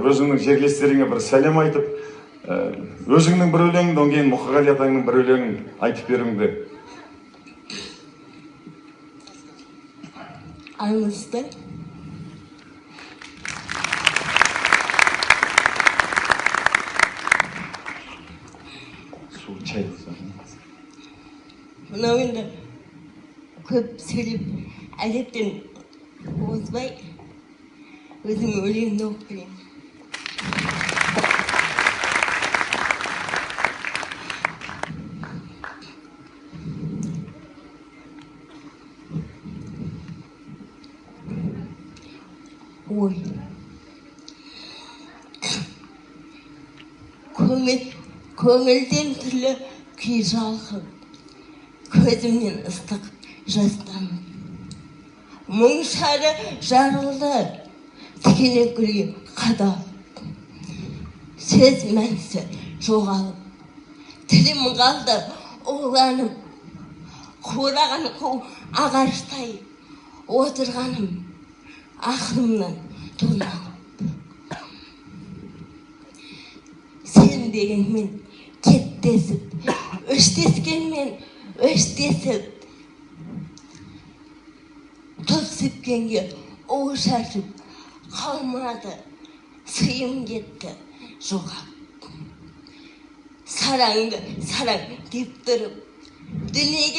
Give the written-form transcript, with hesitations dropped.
өзіңнің жерлестеріңе бір сәлем айтып, өзіңнің бір өлеңіңді, одан кейін Мұқағали атаңның бір өлеңін айтып беріңді. Аңызды Су, чай. мынау енді көп сөйлеп әдеттен озбай өзің өлеңді оқып берейін. Ой, көңілден түрлі күй жалқын, көзімнен ыстық жастан. Мұң шары жарылды, тікене гүлге қадап. Сөз мәнісі жоғалып, тілім қалды оғланып. Қураған қу ағаштай отырғаным, ақылымнан тоналып. Сен дегенмен кеттесіп, өштескенмен өштесіп, топ сепкенге оқ шашып қалмады, сыйым кетті жоғап. Сараңды сараң деп тұрып, дүниеге